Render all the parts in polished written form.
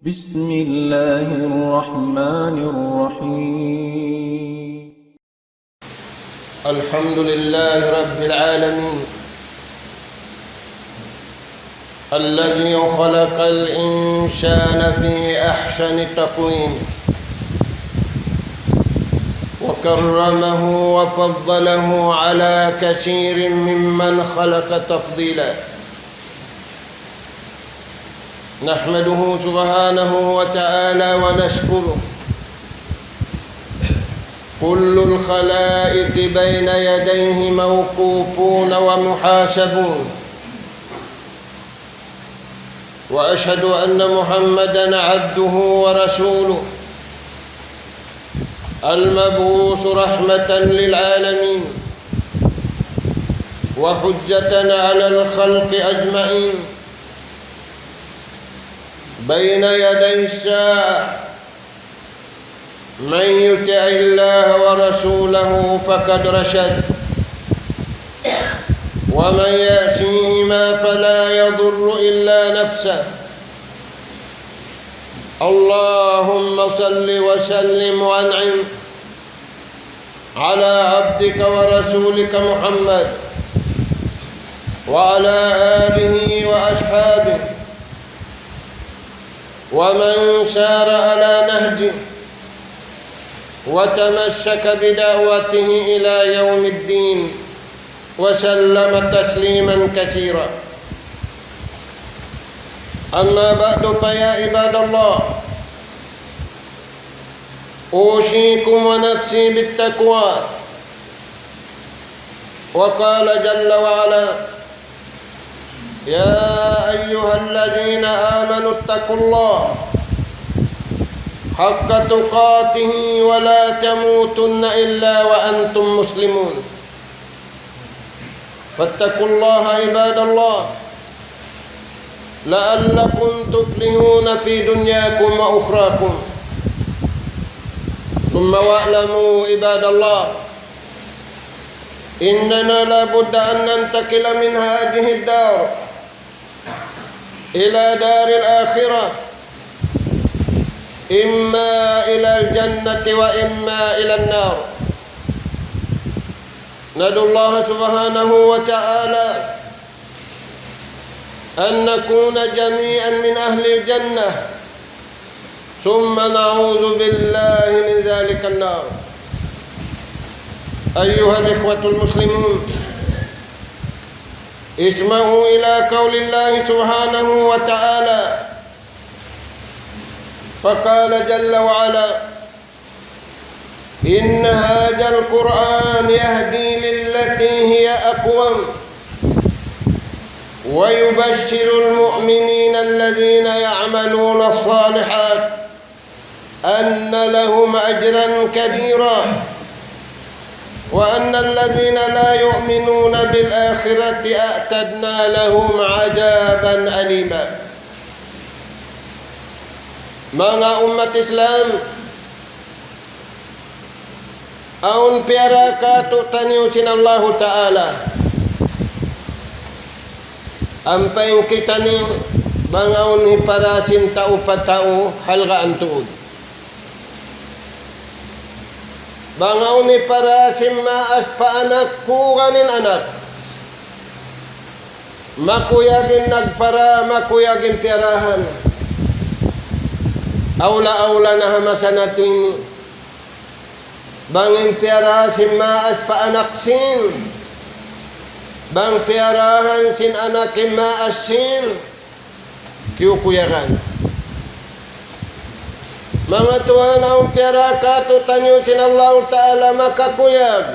بسم الله الرحمن الرحيم. الحمد لله رب العالمين الذي خلق الإنسان في أحسن تقويم وكرمه وفضله على كثير ممن خلق تفضيلا. نحمده سبحانه وتعالى ونشكره. كل الخلائق بين يديه موقوفون ومحاسبون، وأشهد أن محمدًا عبده ورسوله المبعوث رحمة للعالمين وحجة على الخلق أجمعين بين يدي الساعة. من يطع الله ورسوله فقد رشد، ومن يعصيهما فلا يضر إلا نفسه. اللهم صل وسلم وانعم على عبدك ورسولك محمد وعلى آله وأصحابه ومن سار على نهجه وتمسك بدعوته إلى يوم الدين وسلم تسليما كثيرا. أما بعد، فيا عباد الله، أوصيكم ونفسي بالتقوى. وقال جل وعلا: يا أيها الذين آمنوا اتقوا الله حق تقاته ولا تموتن إلا وأنتم مسلمون. فاتقوا الله عباد الله لعلكم تفلحون في دنياكم وأخراكم. ثم واعلموا عباد الله إننا لابد أن ننتقل من هذه الدار إلى دار الآخرة، إما إلى الجنة وإما إلى النار. ندعو الله سبحانه وتعالى أن نكون جميعا من أهل الجنة، ثم نعوذ بالله من ذلك النار. أيها الإخوة المسلمون، اسمعوا إلى قول الله سبحانه وتعالى، فقال جل وعلا: إن هذا القرآن يهدي للتي هي أقوم ويبشر المؤمنين الذين يعملون الصالحات أن لهم أجرا كبيرا، وأن الذين لا يؤمنون بالآخرة أعتدنا لهم عذابا أليما. Mga umat Islam, aun piara katu taniusin Allah Ta'ala, ampay kita ni bangaun hiparasin tau patau halgaan tuud. Bangaun hiparasin maas pa anak kuganin anak, makuyagin nagpara, makuyagin piarahan. Aula-aula na hamasan natin bangin piara sin maas pa anak sin, bang piarahan sin anak maas sin kiyukuyaran. Mga tuhan ang piara kato tanyo sin Allah Ta'ala makakuyag.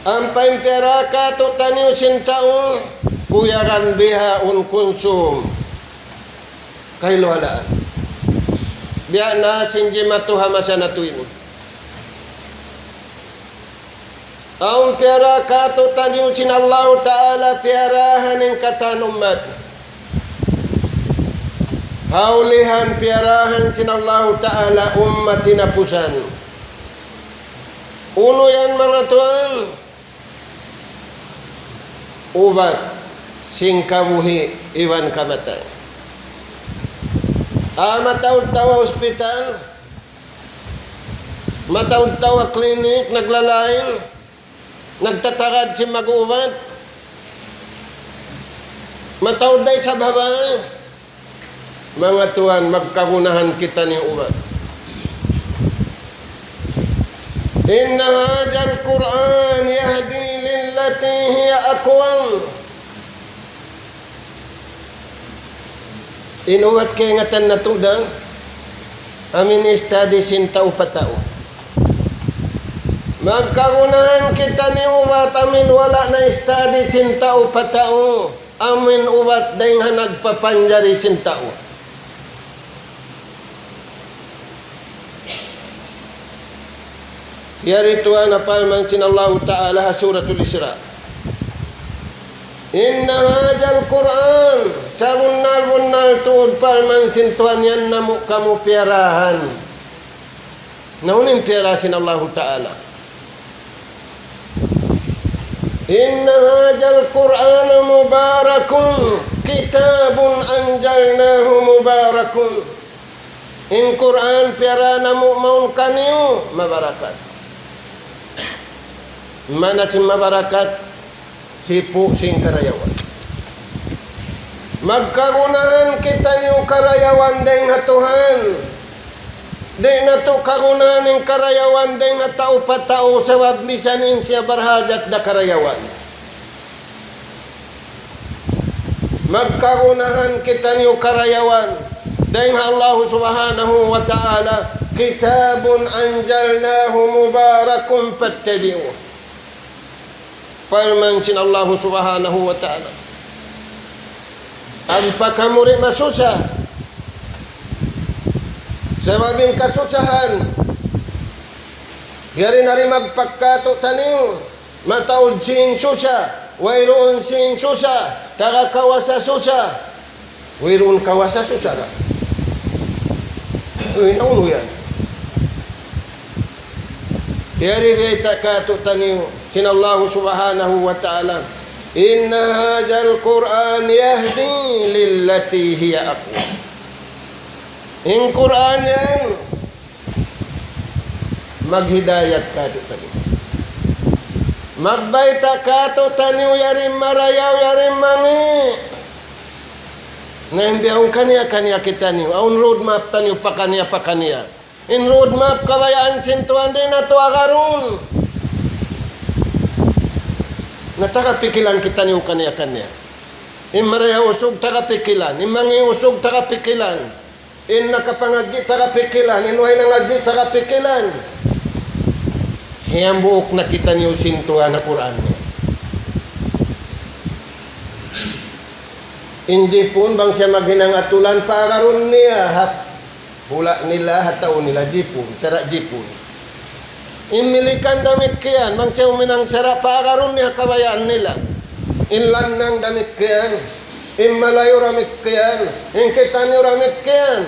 Ang piara kato tanyo sin taong kuyaran biha un konsum kahiluhalaan. Biya na sinji matuha masana tu ini. Aun piara kato taniu sin Allah Ta'ala piarahan yang katan umat. Haulihan piarahan sin Allah Ta'ala umat tinapusan. Uno yan mga tuan, ubat sing kabuhi iwan kamatay. Matawid-tawa ospital, matawid-tawa klinik, naglalain, nagtatarad si mag-uwat, matawid day sa babae. Mga tuwan, magkagunahan kita ni uwat. Inna hadzal Qur'an yahdi lillati hiya aqwam. Inuwat kay ngatan na tuda, amin study sintao patao. Magkagunahan kita ni uwat, amin wala na study sintao patao. Amin uwat dahil nagpapanjari sintao. Yari tuan apalman sin Allah Ta'ala suratul Isra. Inna hadzal Qur'an sabunal tuud palman sin tuan yan namu kamu piarahan. Naunin piara sin Allah Ta'ala. Inna hadzal Qur'an mubarakun kitabun anjalnahu mubarakun. In Qur'an piara namu maun kaniu mabarakat. Mana si mabarakat? Hipo sing karayawan. Magkagunahan kita niyo karayawan day na Tuhan. Day na to kagunahan ng karayawan day na tao patao sa wabmisanin siya barhajat da karayawan. Magkagunahan kita niyo karayawan day na Allah subhanahu wa ta'ala kitabun anjalnahu mubarakun fattabi'uh. Firman sin Allah subhanahu wa ta'ala. Ang pagkamuri masusa. Sa mabing kasusahan. Yari na rin magpagkato taniw. Mataod sin susa. Wayroon sin susa. Takakawasa susa. Wayroon kawasa susa na. Uy, nauno yan. Yari gay takato taniw. Sin Allah subhanahu wa ta'ala. Inna hadzal Qur'an yahdi lillati hiya aqwam. In Qur'an yan maghidayat ka to tani. Magbayta ka to tani yarim marayaw yarim mangi. Na hindi akong kaniya kita niyo. Aun roadmap taniyo pakaniya. In roadmap kabayaan sintuan din na to agarun. Natakapikilan kita niyo kaniya. In maraya usog takapikilan. In mangi usog takapikilan. In nakapangadji takapikilan. In way nangadji takapikilan. Hiyang buok na kita niyo sintuan na Quran niya. Hindi pun bang siya maghinangatulan pagaron niya. Hula nila, hataon nila, jipun. Cara jipun. Imilikan damit kian, mang siya uminang sara pagaron niya kabayaan nila. Inlan ng damit kian, imalayo ramik kian, inkita niyo ramik kian.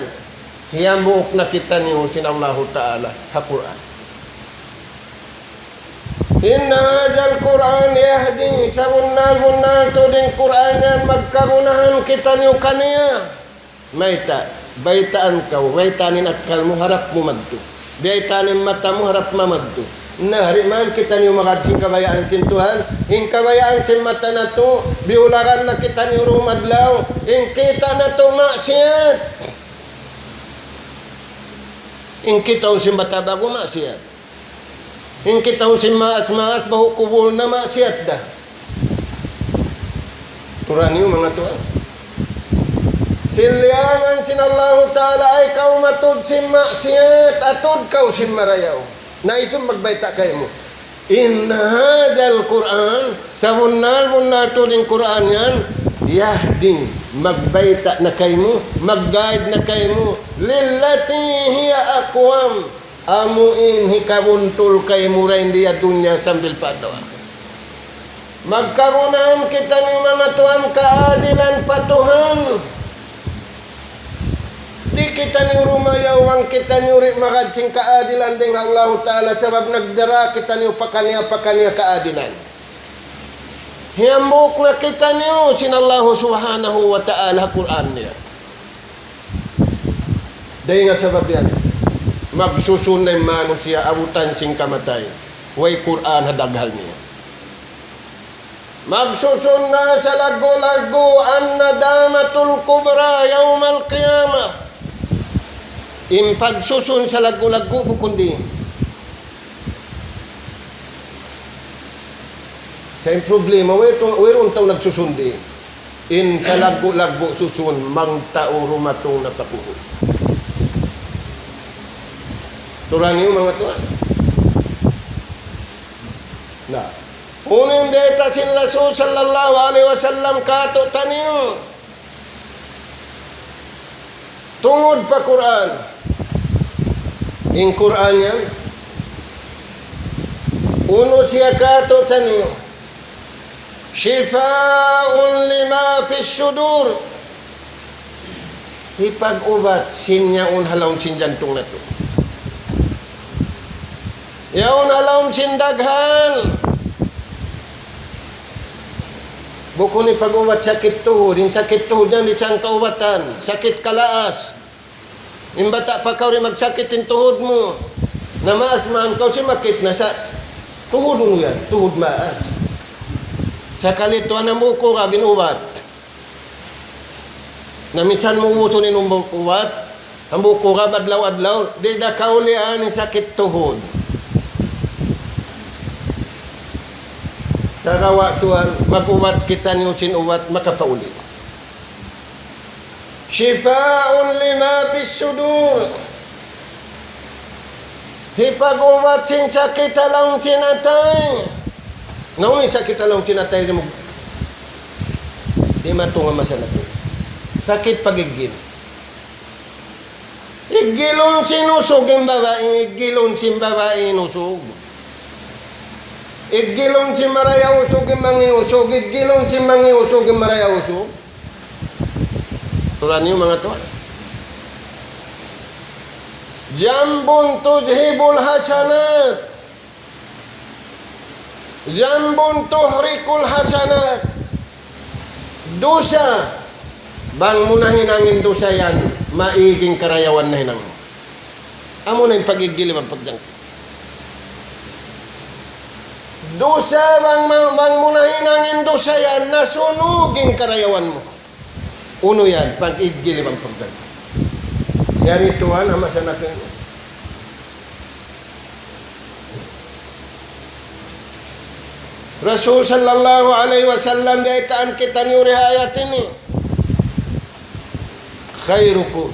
Hiyang buok na kita niyo sin Allah Ta'ala, ha-Quran. Inna hadzal Qur'an yahdi sabunal to din Quran yan magkagunahan kita niyo kaniya. Maita, baitaan kau, baitanin akal mo harap mo madto. Biaitanin mata mo harap mamadto. Nahariman kita niyo makadjing kabayaan sin Tuhan. In kabayaan sin mata na to, biularan na kita niyo rumadlaw. In kita na to maksiat. In kita sin mata bago maksiat. In kita sin maas bahu kubul na maksiat dah. Turan niyo mga Tuhan. Silyangan sin Allah Ta'ala ay kau matud sin maksiat atud kau sin marayaw. Naisum magbaita kayo mo. Inna hadzal Qur'an sabunal to din Qur'an yan yahding magbaita na kayo mo, mag-guide na kayo mo lillati hiya aqwam amuin hikabuntul kayo mo rin diya dunya sambil padawa. Magkarunan kita ni mga Tuhan kaadilan patuhan. Di kita ni rumayawang kita ni uri makadsing kaadilan ding Allah Ta'ala sebab nagdara kita ni pakanya kaadilan. Hiyambok na kita niyo sinallahu subhanahu wa ta'ala Quran niya. Dahil nga sabab yan, magsusunay manusia abutan sing kamatay. Way Quran hadaghal niya. Magsusun na sa lago-lago ang nadamatul kubra yawmal qiyamah. Impagsusun sa lago-lago bukundi. Sa problema, wayron taw nagsusundi. In sa lago-lago susun, mang tao rumatong natapuhod. Turan niyo mga tuan. Na. Unang beta sin Rasul sallallahu alaihi wasallam kato taniyo. Tungod pa Quran. In Quran yan. Uno siya kato taniyo. Shifaa'un lima fi sudur. Hipag-ubat sinya un halawng sinjantong na to. Yaon halawng sindaghan. Buko ni pag-ubat sakit tuhod. Yung sakit tuhod yan, isang kaubatan. Sakit kalaas. Yung bata pa ka rin magsakit yung tuhod mo. Na maas man, kau si makit na sa tuhod mo yan. Tuhod maas. Sa kalituan ng buko ka, ginubat. Na minsan mo uso ni nung bukubat. Ang buko ka, badlaw-adlaw. Di na kaulian yung sakit tuhod. Kagawa tuan, mag-uwat kita niyo sinuwat, makapauli. Shifa'un lima bis sudur. Hipag-uwat sin sakit alawng sinatay. Nauni sakit alawng sinatay mo. Di matunga masana to. Sakit pagigil. Igilon sinusog yung babae, igilon sin babae inusog. Igilong si maraya usog yung mangiusog. Igilong si mangiusog yung maraya usog. Tulan niyo mga tuwan. Jambun tujhibul hasanat. Jambun tuhrikul hasanat. Dosa. Bang munahin angin dosa yan, maiging karayawan na hinang. Amo na yung pagigili magpagdangki. Dosa bang munahin ang dosa yan, nasunuging karayawan mo. Uno yan, pag-igili bang pagdag. Yari tuhan, ama sa natin. Rasul sallallahu alaihi wasallam biaitaan kita ni urihayat ini. Khairukum.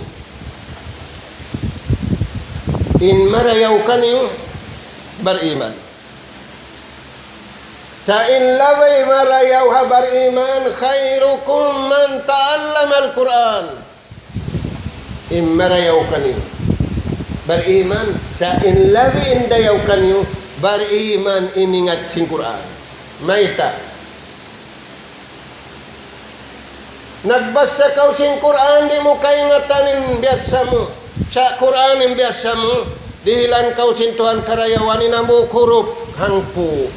In marayaw kaniyo, bariman. Sa inlaway marayaw habar iman, khairukum man ta'allama al-Quran. In marayaw kaniyo. Bar iman, sa inlaway indayaw kaniyo, bar iman iningat sing Quran. Maita. Nagbasa ka sing Quran, di mo kaingatanin biyasa mo. Sa Quran yung biyasa mo, dihilan ka sing Tuhan karayawan, inambo kurup, hangpo.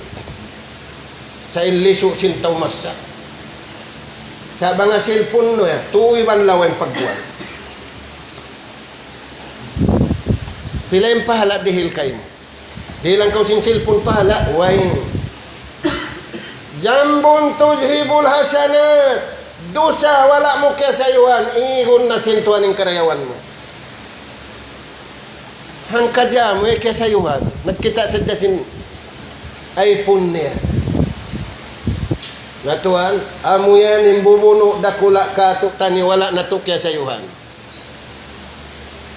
Sa iliso sintaw masa. Sa mga cellphone no, tuwi ban lawan pagbuwan. Pila yung pahala dihil kayo mo. Dihilang ka sing cellphone pahala, way. Jambun tujhibul hasanat. Dosa wala mo kaya sayuhan, ihon na sintuan ng karayawan mo. Hangka dyan mo kaya sayuhan. Nagkita sa dasin iPhone niya. Natuan, amo yan imbubuno dakula ka tani wala na to kaya sayuhan.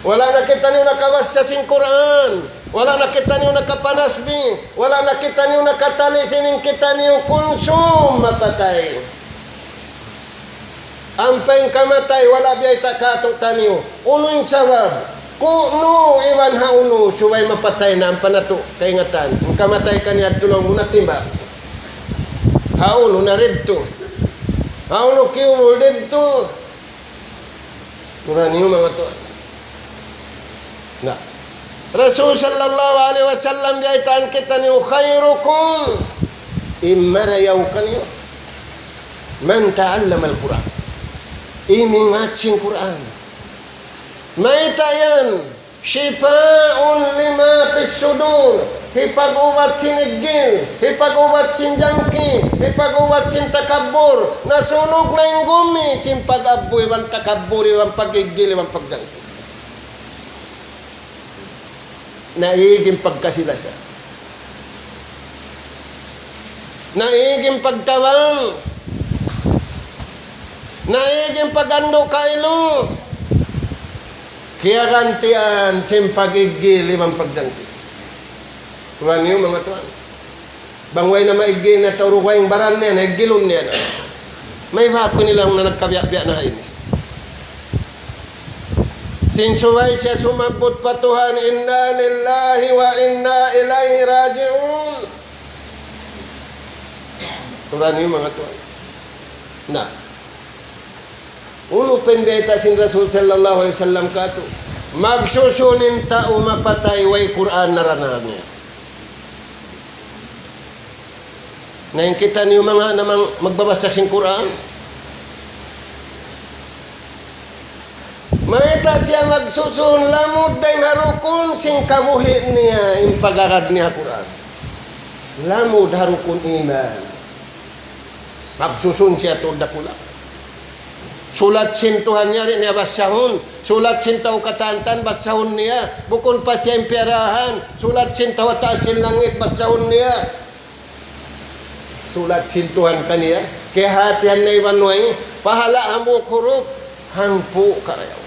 Wala na kita niyo nakabasa sing Quran. Wala na kita niyo nakapanasbi. Wala na kita niyo nakatali sining kita niyo konsum mapatay. Ampeng kamatay wala biyay takato taniyo. Uno yung sabab. Kuno iwan hauno subay mapatay na ang panato kaingatan. Kung kamatay ka niya tulong muna timba. Hauno na redto. Hauno kiwol redto. Mura niyo mga to. Na. Rasul sallallahu alaihi wasallam biyaitan kita niyo khairukum. Imarayaw ka niyo. Man ta'allama al-Quran. Iningat siyang Quran. May tayan. Shifa'un lima fis sudur. Hipag-ubat sinigil. Hipag-ubat sinjangki. Hipag-ubat sin takabur. Nasunog na yung gumi. Sin pag-abu, iwan takabur, iwan pagigil, iwan pagdangki. Naiging pagkasilasa. Naiging pagtawang. Naiging pagando kailo. Kaya gantian simpagigil limang pagdangki. Tuhan niyo mga tuan. Bangway na maigil na taurukway yung baran niya, naigilon niya na. May bako nilang na nagkabiyak-biyak na ini. Sinsuway siya sumabot pa Tuhan, inna lillahi wa inna ilaihi raji'un. Tuhan niyo mga tuan. Na. Uno pendeta sin Rasul sallallahu alaihi wasallam kato. Magsusunin tao mapatay way Quran naranahan niya. Ngayon kita niyo mga namang magbabasa sin Quran. Maita siya magsusun lamod day harukun sing kabuhi niya yung pagagad niya Quran. Lamod harukun iman. Magsusun siya to dakula. Sulat sintuhan niya rin niya basahon. Sulat sintaw katantan basahon niya. Bukon pa siya yung perahan. Sulat sintaw atasin langit basahon niya. Sulat sintuhan kaniya. Kaya hatian na iwanway. Pahala hamuk huruf. Hangpu karayaw.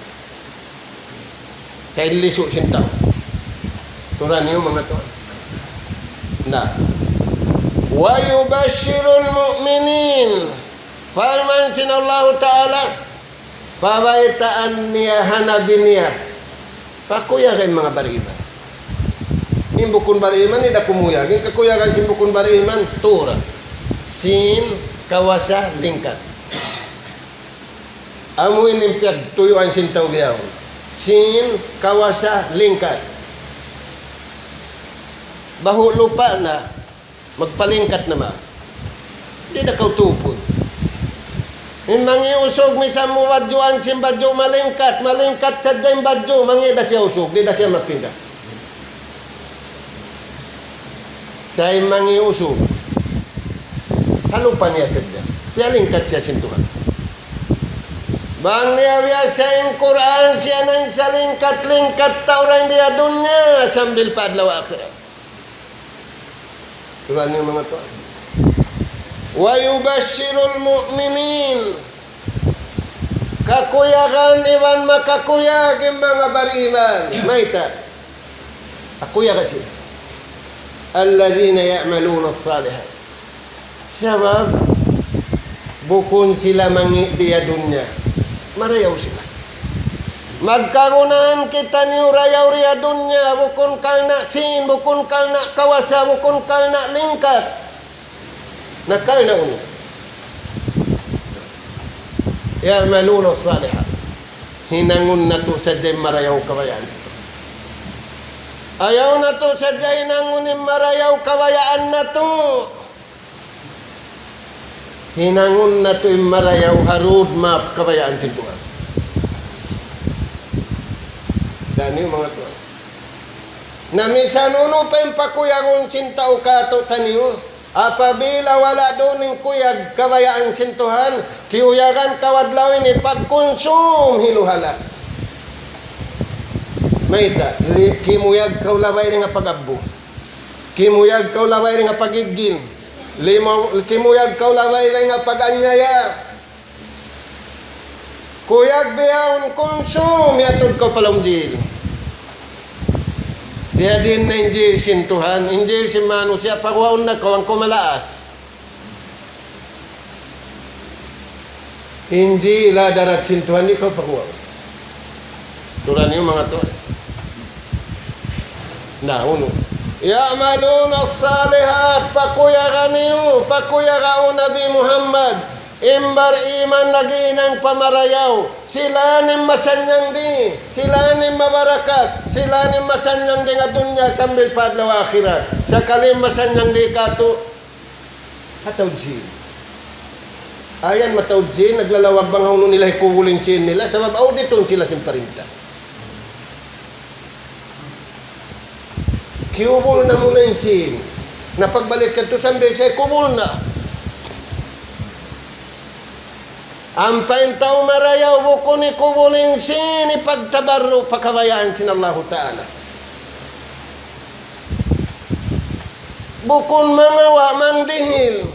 Sa iliso sintaw. Turan niyo mga tuan. Na. Wa yubashirul mu'minin. Farman sinallahu ta'ala. Pabaitaan niya hanabin niya. Pakuya kay mga bariman. Imbukun bariman, ida kumuyag. Yung kakuyagan simbukun bariman, tura. Sin, kawasa, lingkat. Amuin impiag, tuyuan sintaw gayawon. Sin, kawasa, lingkat. Bahu lupa na, magpalingkat naman. Di na kautupon. Yung mga usog, misam mo badyoan sin badyo, malingkat sa dyan badyo, mga da siya usog, di da siya mapinda. Sa mga usog, halupan niya sa dyan. Pialingkat siya sintuhan. Bang niya sa yung Quran, siya nang sa lingkat tauran dia dunya, sambil padlaw akhirat. Tuhan yung mga tuan. Wa yubashirul mu'minin. Kakuyakan iban makakuyag yung mga bariman. Maita. Akuya kasi. Allazina ya'maluna as-salihat. Sabab bukun sila mangi dia dunya. Marayaw sila. Magkarunan kita ni rayaw riya dunya. Bukun kalna sin, bukun kalna kawasa, bukun kalna lingkat. Nakal na uno. Ya'maluna as-salihat. Hinangon na to sa dyan marayaw kabayaan sito. Ayaw na to sa dyan hinangon marayaw kabayaan na to. Hinangon na to yung marayaw harud map kabayaan sito. Dan yung mga to. Namisan uno pa yung pakuyagon sintaw ka to taniyo. Apabila wala doon yung kuyag kabayaan sintuhan, kiyuyagan kawadlawin ipagkonsum hiluhala. Mayta, kimuyag kaulabay rin nga pag-abbo. Kimuyag kaulabay rin nga pagigin. Kimuyag kaulabay rin nga pag-anyaya. Kuyag biyawon konsum, yatod ka palomjil. Dia din na injil sintuhan, injil si Manu siya pagwaon na ko ang kumalaas. Injil darat sintuhan di ko pagwaon. Turan yung mga tuan. Na uno. Ya'maluna as-salihat pakuyagan niyo, pakuyagan Nabi Muhammad. Imbar iman lagi ng pamarayaw. Sila ni masanyang di. Sila ni mabarakat. Sila ni masanyang di nga dunya sambil padlaw akhirat. Sa kalim masanyang di kato. Hataw jil. Ayan matawd sin, naglalawag bang hauno nila ikubulin sin nila, sabab auditon sila sin parinta. Kiubol na muna yung sin. Napagbalik ka to sambil siya, kubol na. Ang paintaw marayaw buko ni kubulin sin, ipagtabarro, pakabayaan sin Allah Ta'ala. Bukon mangawa mang dihil.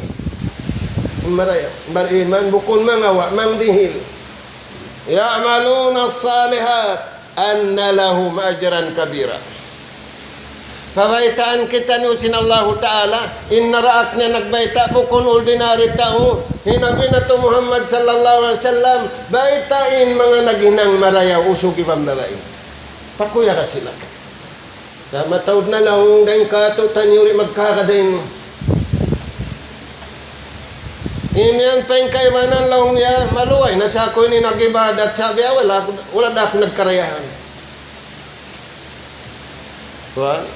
Marayaw, bariman, bukon mangawa mang dihil. Ya'maluna as-salihat, anna lahum ajran kabira. Pabaitaan kita nusin Allah Ta'ala, inna ra'at niya nagbaita bukon ordinary tao, hinabi na to Muhammad sallallahu alaihi wasallam, baitain mga naghinang marayaw, usog ibang babae. Pakuya ka sila. Matawd na lang, dahil kato, tanyuri magkakadain mo. Imiyan pa yung kaibanan lang niya, maluway, nasa ako ni nag-ibadat, sabi, wala na ako nagkarayahan. Well,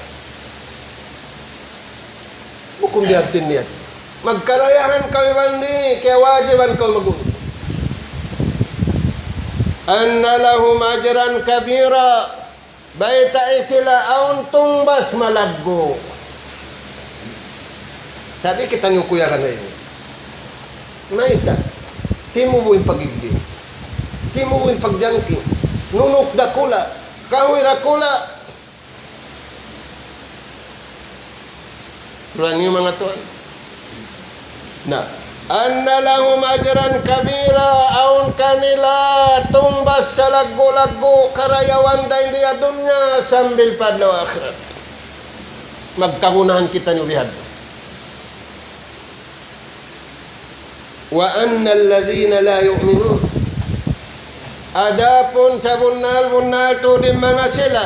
bukong dihatin niya. Magkarayahan ka ibandi, kaya wajiban ka magunod. Anna lahum ajran kabira, baita sila aun tumbas malaggo. Sabi kita niyo kuya ka na yun. Naita, timu mo yung pagiging. Timu mo yung pagjangking. Nunok dakula, kahoy rakula. Turan yung mga tuan. Na, anna lahum ajran kabira, aun kanila tumbas sa laggo-laggo karayawan dahil di adunya sambil padlaw akhirat. Magkagunahan kita niyo bihad. Wa anna allazina la yu'minun, adapun sa bunal to di mga sila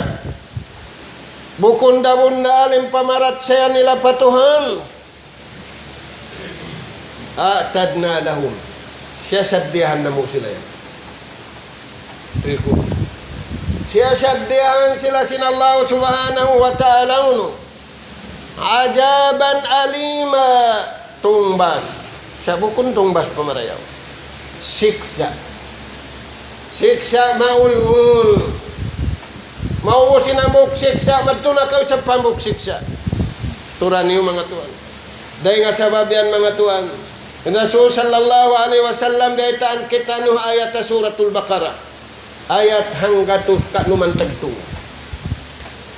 bukun da bunal yung pamarat siya nila patuhan, atadna lahum, siya saddihan na mo sila yan. Siya saddihan sila sin Allah subhanahu wa ta'ala uno, ajaban alima, tumbas sa bukon tumbas pamarayaw, siksa maulun, mauusin ang buk siksa, magtunakaw sa pambuk siksa. Turan niyo mga tuan, dahil nga sababian mga tuan, Rasul sallallahu alaihi wasallam gaitaan kita nuh ayat suratul Baqarah, ayat hanggatus kanumantagtung.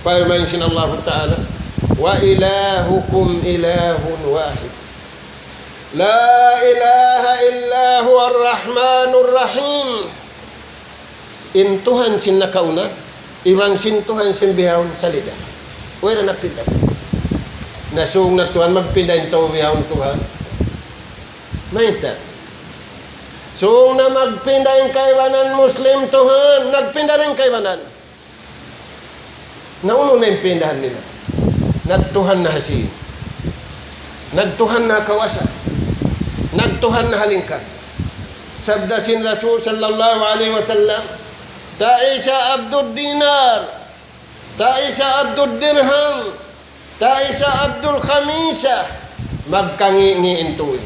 Firman sin Allah Ta'ala, wa ilahukum ilahun wahid, la ilaha illa huwa ar-rahmanur rahim. In Tuhan sin nakauna, ibang sin Tuhan sin bihawon salida. Wala na pindah. Nasung na Tuhan magpindah ito bihawon Tuhan. Maita. Sung na magpindah yung kaibanan Muslim Tuhan, nagpindah rin kaibanan. Nauno na yung pindahan nila. Nagtuhan na hasin. Nagtuhan na kawasan. Nagtuhan na halingkat. Sabda sin Rasul sallallahu alaihi wasallam, Ta'isa abdul dinar, Ta'isa abdul dirham, Ta'isa abdul khamisa, magkangi-ngiin tuwin.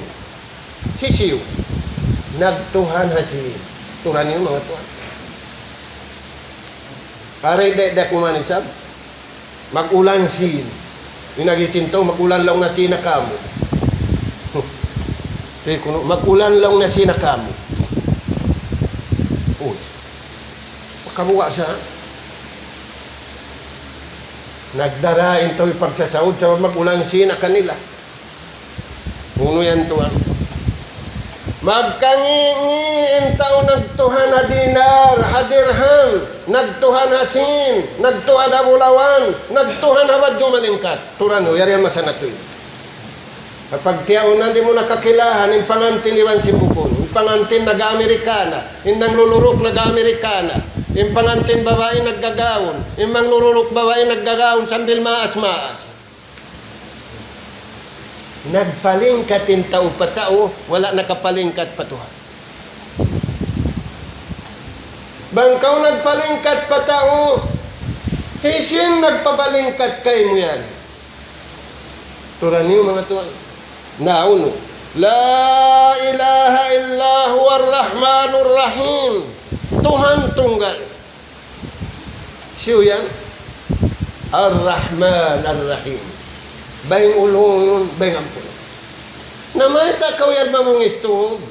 Sisiyo, nagtuhan hasin. Turan yung mga tuhan. Aray da kumanisab, magulan sin. Inagisinto, magulan lang na sinakamu. Magulan lang na sinakamu. Uy, makabuwa siya. Nagdarain to ipagsasaud sa magulan sina kanila. Uno yan tuwan. Magkangi-ngiin tao nagtuhan na dinar, hadirham, nagtuhan hasin, nagtuhan na bulawan, nagtuhan habad jumalingkat. Turano, yari ang masana to yun. Kapag tiyaw di mo nakakilahan, yung pangantin iwan simbukon, yung pangantin naga-Amerikana, yung nanglulurok naga-Amerikana, yung pangantin babae naggagawon, yung manglulurok babae naggagawon sambil maas-maas. Nagpalingkat in tao pa tao, wala nakapalingkat pa Tuhan. Bangkaw nagpalingkat pa tao, hisin nagpapalingkat kay mo yan. Turan niyo mga Tuhan. Nauno, La ilaha illa huwar rahmanur rahim. Tuhan tunggal. Siya yan? Ar-Rahman Ar-Rahim. Bayang ulungon, bayang ampun. Namay ta kawiyar mabungis tuhog.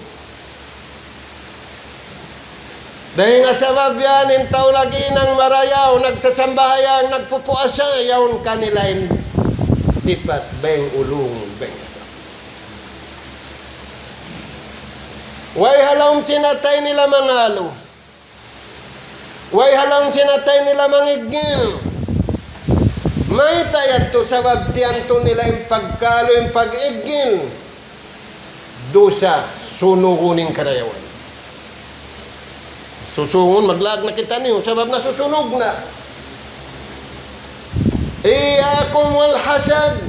Dahil nga sabab yan, intaw lagi ng marayaw, nagsasambahayang, nagpupuasa, yaon kanilain sifat, bayang ulungon, bayang asa. Way halawang sinatay nila mangalo. Way halawang sinatay nila mangigil. May tayad to sabab tiyan to nila yung pagkalo, yung pag-igil. Dosa, sunuguning karayawan. Susungon, maglag na kita niyo, sabab na susunog na. Iyakum wal hasad,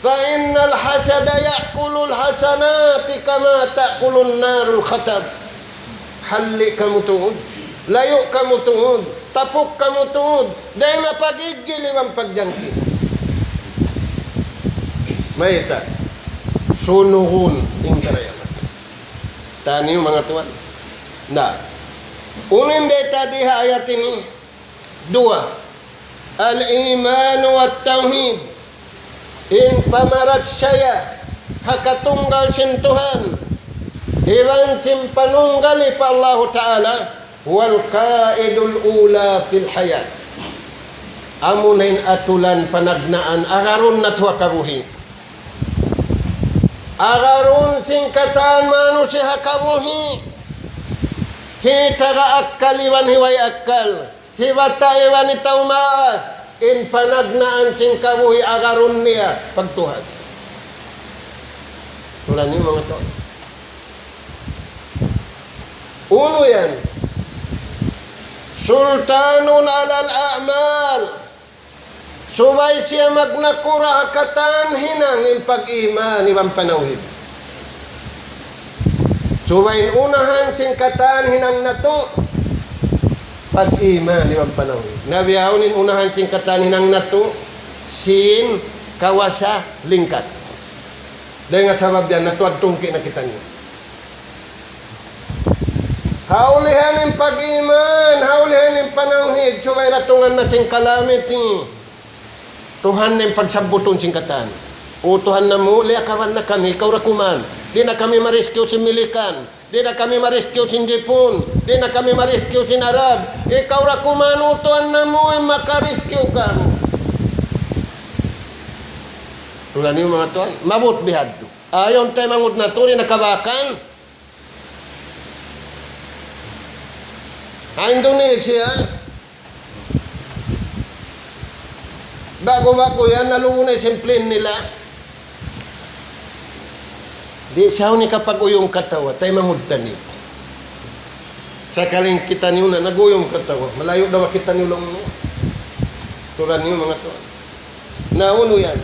fa innal hasada ya'kulul hasanati kama ta'kulun narul khatab. Hali kamu tungod. Layo ka mo tungod, tapok ka mo tungod, dahil nga pag-igil ibang pagjangkin. May ita, sunuhun ing karayaman. Tani yung mga tuwan. Na, unin beta diha ayat ini, dua, al-imanu at tawhid, in pamarat saya, hakatunggal sin Tuhan, iban sin panunggali pa Allah Ta'ala, wal qaidul ula fil hayat. Amunain atulan panagnaan agarun na tuwa kabuhi. Agarun singkatan manusia kabuhi. Hitaga akkaliwan hiway akkal. Hiwata iwan itaw maas. In panagnaan sing kabuhi agarun niya pagtuhat. Tulan yung mga to. Uno yan. Sultanun alal a'mal. Subay siya magnakura hakatan hinang yung pag-iman ibang panawid. Subay unahan singkatan hinang nato pag-iman ibang panawid. Nabiyawin unahan singkatan hinang nato sin kawasa lingkat. Dahil nga sabab yan natuad tungki na kita niyo. Haulihan yung pag-iman, haulihan yung panawid, subay ratungan na sing calamity. Tuhan na yung pagsabuton sing katan. O Tuhan na mo, liakawan na kami, ikaw rakuman. Di na kami ma-rescue si Milikan, di na kami ma-rescue si Jepun, di na kami ma-rescue si Arab. Ikaw rakuman, o Tuhan na mo, maka-rescue ka mo. Tulan yung mga Tuhan, mabut bihad. Ayon tayo mangod na turi, nakabakan. Indonesia, bago-bago yan, nalunay simplin nila. Di siya ni kapag uyong katawa, tayo mangudtan niyo. Sakaling kita niyo na, naguyong katawa. Malayo daw kita niyo lang mo. Turan niyo mga to. Nauno yan.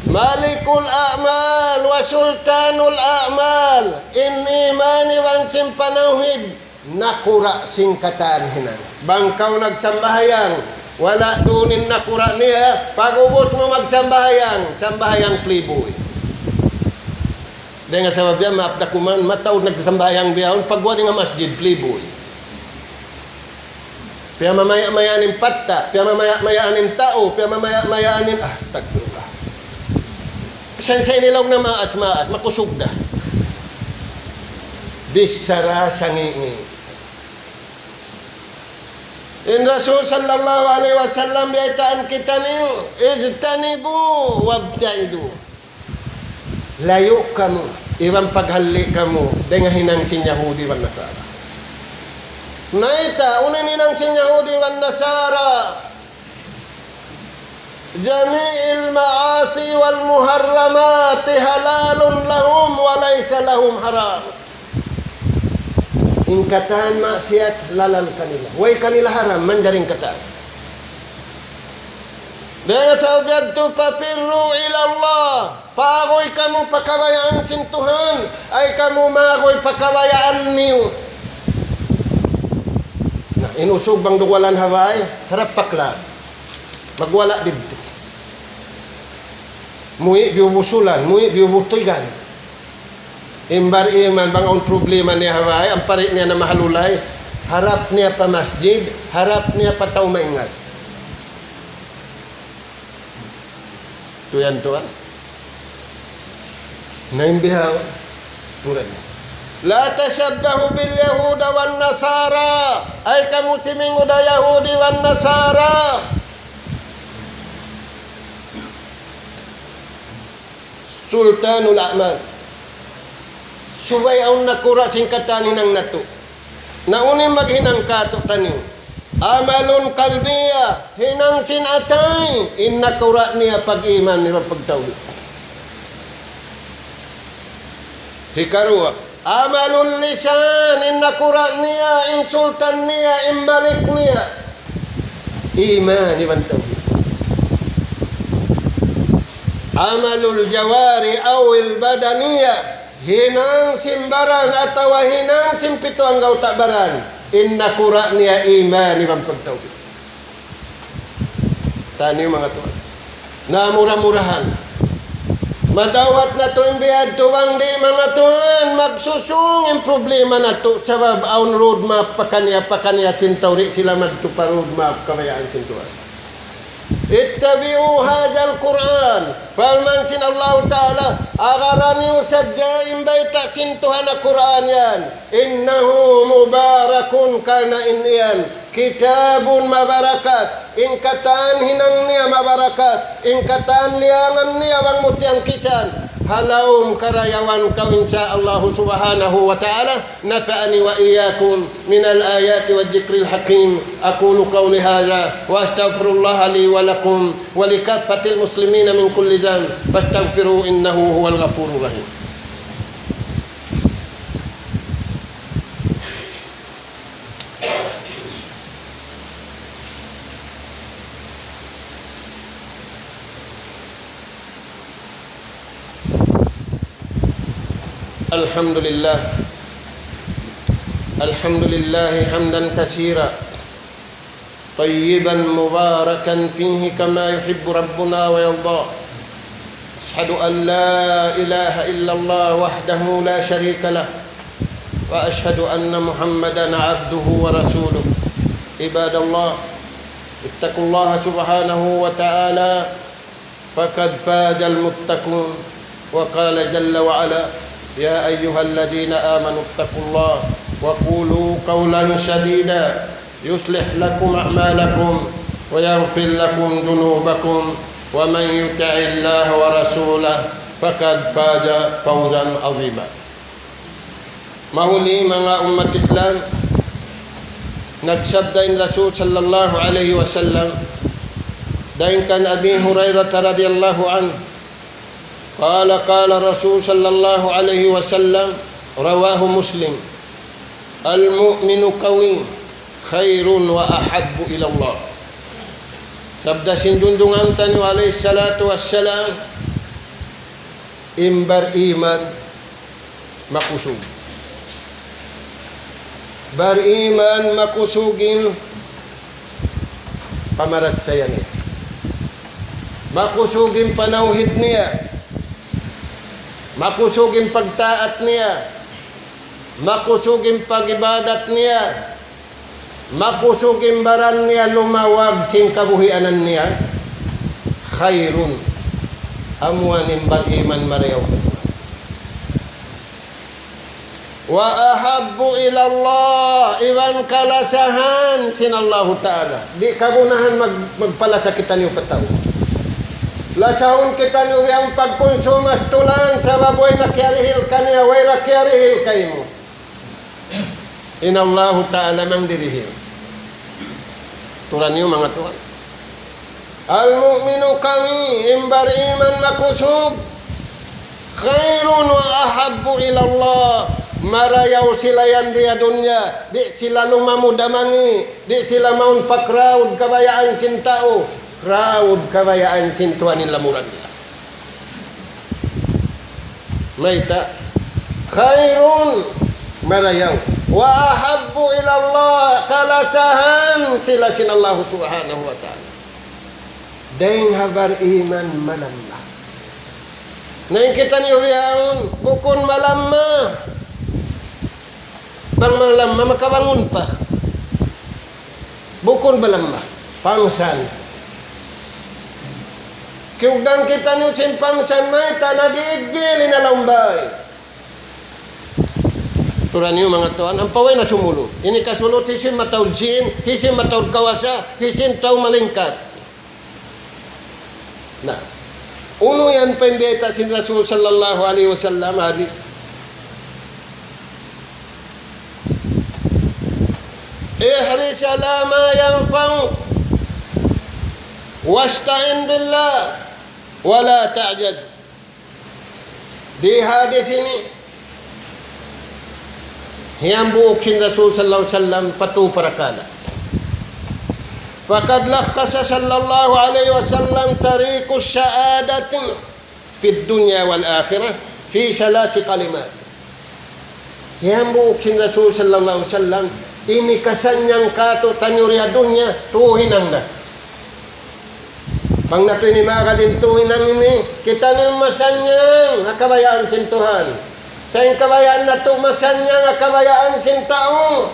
Malikul a'mal wa sultanul a'mal. In imani wan simpanawhid. Nakura singkatan hinan. Bangkaw nagsambahayang, wala dunin nakura niya. Pag-ubos mo magsambahayang, sambahayang playboy. Dahil nga sabab yan, maapdakuman, mataod nagsambahayang biyahon, pagwari nga masjid, playboy. Pia mamaya-mayanin patta, pia mamaya-mayanin tao, pia mamaya-mayanin, tagpura. Sansay nilaw na maas-maas, makusugda. Bisara sangingi. In Rasul sallallahu alaihi wasallam yaitaan kita niyo, ijtanibu wabtaidu. Layo kamu, ibang paghali kamu, dengan hinang sin Yahudi wan Nasara. Naita, unin hinang sin Yahudi wan Nasara. Jami'il ma'asi wal muharramati halalun lahum wa laysa lahum haram. Ingkatan maksiat lalal kanila. Way kanila haram, mandaring katan. Dengan sahabat tu papirru ila Allah. Pagoy kamu pakabayaan sin Tuhan. Ay kamu magoy pakabayaan niyo. Nah, inusog bang duwalan haway, harap pakla. Magwala dito. Muwi biubusulan, muwi biubutuigan. Imbar iman bangun problema niya hawai, ang parit niya na mahalulay, harap niya pa masjid, harap niya pa tao maingat. Tuyan tuan. Naimbihawan. Turan. La tashabbahu bil yahuda wan nasara. Ay kamu simingu da Yahudi wan nasara. Sultanul A'mal. Subay ang nakura singkatan hinang nato. Nauni maghinang kato tani. Amalun kalbiya, hinang sinatay. Innakura niya pag-iman niya pagtawid. Hikarua. Amalun lisan, innakura niya, insultan niya, imbalik niya. Iman niya pagtawid. Amalul jawari awil badaniya. Hinang simbaran atau hinang simpito ang gautabaran. Inna kura niya iman ni pagtawid. Tani mga tuan. Na murah-murahan. Madawat na to imbiyad tuwang di mga tuan. Magsusung yung problema na to. Sabab aun roadmap pakanya sintawri sila magtupa roadmap kabayaan sintuan. Ittabi'u hadzal Qur'an. Falman sin Allah Ta'ala agarani usajjain baita sintuhan Qur'an yan. Innahu mubarakun kana inyan. Kitabun mabarakat. Ingkatan hinang niya mabarakat. Ingkatan liangan niya wang mutiang kisan. Halaum karayawan kau insyaallah subhanahu wa ta'ala. Nafa'ani wa iyyakum minal ayati wa dzikril hakim. Aqulu qawli hadza wa astaghfirullah li wa lakum wa likaffatil muslimina min kulli dhanb fastaghfiru innahu huwal ghafurur rahim. Alhamdulillah hamdan katsira tayyiban mubarakan fihi kama yuhibbu rabbuna wa yarda. Ashhadu an la ilaha illallah wahdahu la syarika lah wa ashhadu anna Muhammadan abduhu wa rasuluh. Ibadallah, ittaqullaha subhanahu wa ta'ala faqad fazal muttaqun. Wa qala jalla wa ala يا أيها الذين آمنوا اتقوا الله وقولوا قولا سديدا يصلح لكم أعمالكم ويغفر لكم ذنوبكم ومن يطع الله ورسوله فقد فاز فوزا عظيما. Mahuli mga umat Islam, nagsabda in Rasul sallallahu alaihi wasallam dahin kan Abi Hurairah radhiyallahu anhu قال رسول صلى الله عليه وسلم رواه مسلم المؤمن قوي خير وأحب إلى الله. Sabda sinjunjungan tani alaihi salatu wassalam, imbar iman makusug. Bariman makusugin pamarat saya niya. Makusugin panauhid niya. Makusugin pagtaat niya, makusugin pagibadat niya, makusugin baran niya lumawag sing kabuhianan niya. Khairun amwanin bal-iman mariyaw. Wa ahabbu ila Allah iwan kalasahan sinallahu ta'ala. Di kagunahan magpalasa kita niyo patao. Lasahon kita niyo yung pagkonsumas tulang sa baboy na kiarihil kaniya, way na kiarihil kayo mo. Inallahu ta'ala mang dirihil. Turan niyo mga tuwan. Al-mu'minu kami, imbar iman makusub. Khairun wa ahabbu ilallah. Marayaw sila yan dia dunya. Di sila lumamudamangi. Di sila maun pakraud kabayaan sintao. Raud kabayaan sintuanin lamuran nila. Maita khairun marayaw wa ahabbu ila Allah kalasahan sila sinallahu subhanahu wa ta'ala. Deng habar iman manalla. Nakikita niyo yaon, bukon malamma. Bang malamma, makabangon pa. Bukon malamma, pangsan. Kiugdan kita niyo simpangsan may tanagigil inalambay. Turan niyo mga tuan, ang paway na sumulo. Ini kasulot, hisin matawd sin, hisin matawd kawasa, hisin taw malingkat. Nah, uno yan pembeta si Rasul sallallahu alaihi wasallam hadis. Ihris ala ma yanfa'u wasta'in billah wala ta'jaz. Di hadis ini yang buuk si Rasul sallallahu alaihi wasallam patu parakala. Faqad lakhasa sallallahu alaihi wasallam tariqus sa'adati fid dunya wal akhirah fi salasi kalimat. Yang buuk si Rasul sallallahu alaihi wasallam ini kasanyang kato tanyuri dunya tuhinang na. Pang nato ini mga din tuhinang ini kita ni masanyang akabayaan sin Tuhan. Sa kabayaan na to masanyang akabayaan sin tao.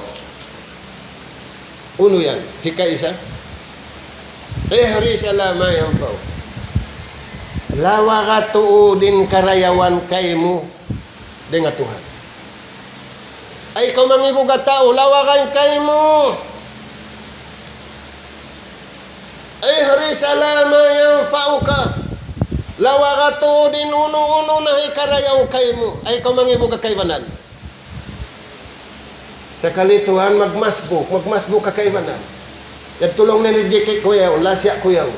Uno yan, hikay isa. Ihris ala ma yanfa'u. Lawa ka tuudin karayawan kay mo dengan Tuhan. Ay ikaw mangibuga tao, lawa kay mo. Ihris ala ma yanfa'u ka. Lawa ka tuudin uno-uno na ikarayaw kay mo. Ay ikaw mangibuga kay banan. Sa kalituhan magmasbuk ka kay banan. Yan tulong na nidikit kuyaw, lasya kuyaw.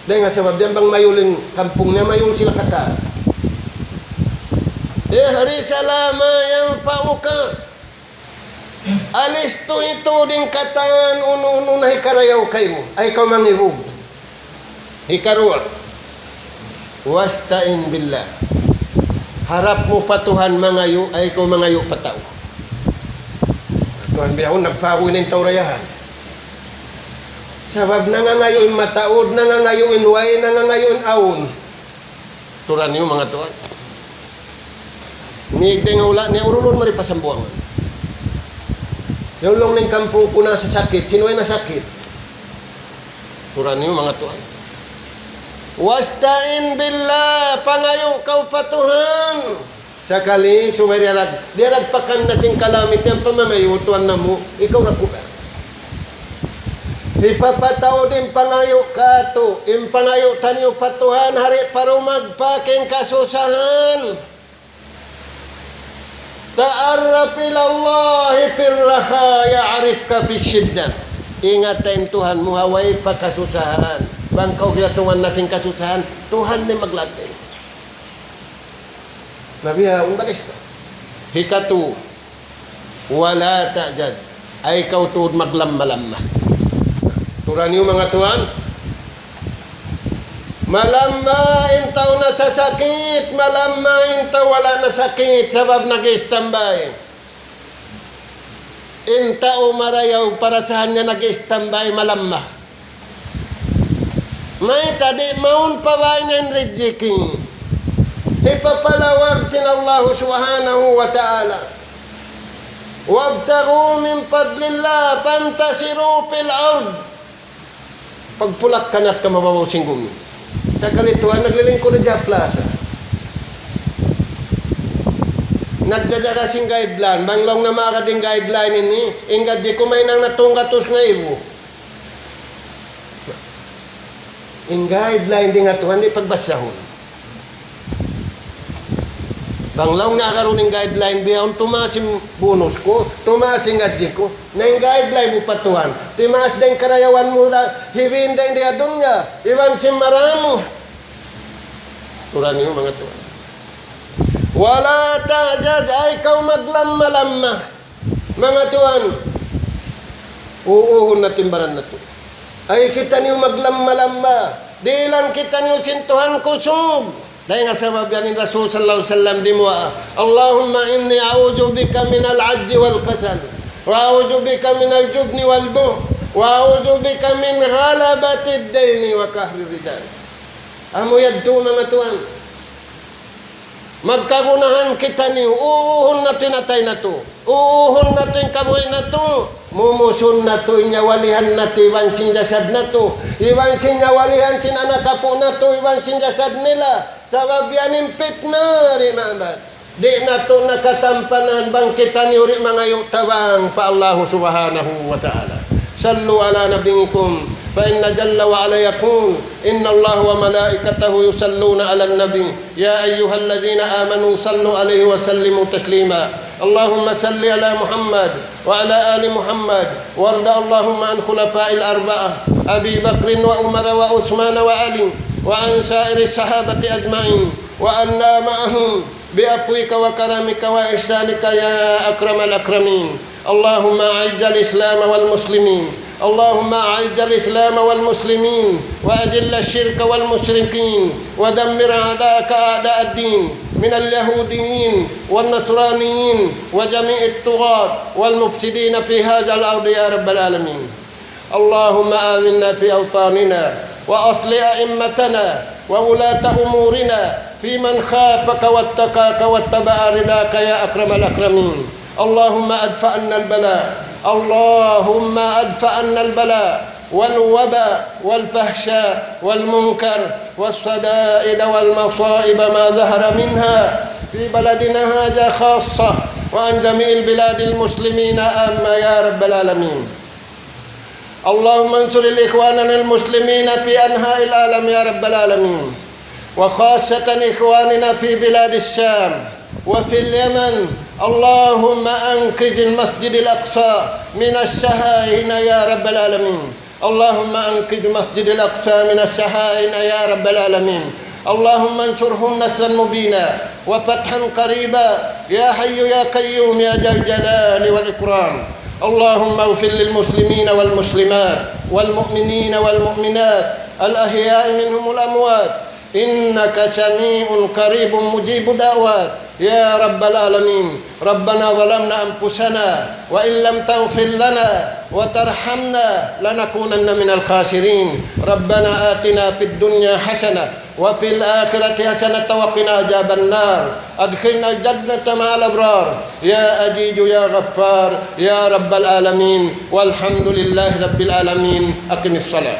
Dahil nga sabab yan bang mayulin kampung niya, mayul sila kata. Ihris ala ma yanfa'uka. Alis to ito din kataan, uno-uno na hikarayaw kayo mo. Ay ikaw mangibog. Hikaruwa. Wasta'in billah. Harap mo patuhan mangayo, ay ikaw mangayo pataw. Tuhan biyaw, nagpawoy ng taurayahan. Sabab nangangayoin mataod, nangangayoin way, nangangayoin awon. Turan niyo mga tuwan. Nigday nga wala niya, urulon mo rin pasambuangan. Yung long ng kampung ko na sa sakit, sino ay nasakit? Turan niyo mga tuwan. Wasta'in billah, pangayo kaw patuhan. Sakali, sumay diarag pakan na sing kalamit, yung pamangayutuan na mo, ikaw nakuha. Ipapataw din pangayo kato, impangayo tanyo patuhan, hari parumag paking kasusahan. Ta'arraf ilallahi firraha ya'rifka fi syiddah. Ingatin Tuhan mo, haway pa kasusahan. Bangkaw kaya tungan nasing kasusahan, Tuhan ni maglatin. Nabiya, undakis ka. Hikatu, wala ta'jad. Ay ikaw tuod maglammalamma. Turan niyo mga tuwan. Malamma intaw na sa sakit, malamma intaw wala na sakit, sabab nag-istambay. Intaw marayaw para saan niya nag-istambay, malamma. May tadi maun pabay ng rijiking. Ipapalawag sin Allah subhanahu wa ta'ala. Wabtagu min fadlillah fantasiru fil ard. Pagpulak ka na't kamababaw singgumi. Kakalituan, naglilingkod na dyan plaza. Nagdadaka sing guideline. Banglong na mga ding guideline ini. Ingad di kumay nang natungkatos nga ibo. In guideline din nga tuhan, di pagbasahon. Banglong na karoon ng guideline, biyahon tumasin bonus ko, tumasin gadji ko, na yung guideline mo patuhan. Timas din karayawan mo na, hiwin din di adun niya, iwan si maramo. Turan niyo mga tuhan. Wala ta'jaz, ay ikaw maglamma-lamma. Mga tuhan, uuhon na timbaran na to. Ay kita niyo maglamma-lamma. Di lang kita niyo sintuhan kusog. Dahil nga sabab yan ni Rasul sallallahu alaihi wasallam di mo, Allahumma inni a'udhu bika min al-'ajzi wal kasal, wa a'udhu bika min al-jubni wal buh, wa a'udhu bika min ghalabati ad-daini wa kahri ridal. Amo yadto na tuan. Magkagunahan kita ni uhon natin natay na to. Uhon natin kabuhay na to. Mumusun na to, inyawalihan na to, iwan sinjasad na to. Iwan sinyawalihan sinanakapo na to, iwan sinjasad nila. Sa wabyanin pitna rin mabad. Di na to nakatampanan bangkitan yuri mga yutabang pa Allah subhanahu wa ta'ala. Sallu ala nabingkum. فإن جل وعلا يقول إن الله وملائكته يصلون على النبي يا أيها الذين آمنوا صلوا عليه وسلموا تسليما اللهم صل على محمد وعلى آل محمد وارض اللهم عن خلفاء الأربعة أبي بكر وعمر وعثمان وعلي وعن سائر الصحابة أجمعين وعنا معهم بعفوك وكرمك وإحسانك يا أكرم الأكرمين اللهم أعز الإسلام والمسلمين اللهم أعز الإسلام والمسلمين وأذل الشرك والمشركين ودمر أعداءك أعداء الدين من اليهوديين والنصرانيين وجميع الطغاة والمفسدين في هذا الأرض يا رب العالمين اللهم آمنا في أوطاننا وأصلح أئمتنا وولاة أمورنا في من خافك واتقاك واتبع رضاك يا أكرم الأكرمين اللهم أدفع عنا البلاء اللهم أدفع عنا البلاء والوباء والفحشاء والمنكر والصدائد والمصائب ما ظهر منها في بلدنا هذا خاصة وعن جميع البلاد المسلمين آمين يا رب العالمين اللهم انصر الإخواننا المسلمين في أنحاء العالم يا رب العالمين وخاصة إخواننا في بلاد الشام وفي اليمن اللهم أنقذ المسجد الأقصى من الشهائن يا رب العالمين اللهم أنقذ مسجد الأقصى من الشهائن يا رب العالمين اللهم انصرهم نصرا مبينا وفتحا قريبا يا حي يا قيوم يا ذا الجلال والإكرام اللهم اغفر للمسلمين والمسلمات والمؤمنين والمؤمنات الأحياء منهم الأموات إنك سميع قريب مجيب دعوات يا رب العالمين ربنا ظلمنا أنفسنا وإن لم تغفر لنا وترحمنا لنكونن من الخاسرين ربنا آتنا في الدنيا حسنة وفي الآخرة حسنة وقنا عذاب النار أدخلنا الجنة مع الأبرار يا أجيد يا غفار يا رب العالمين والحمد لله رب العالمين أقم الصلاة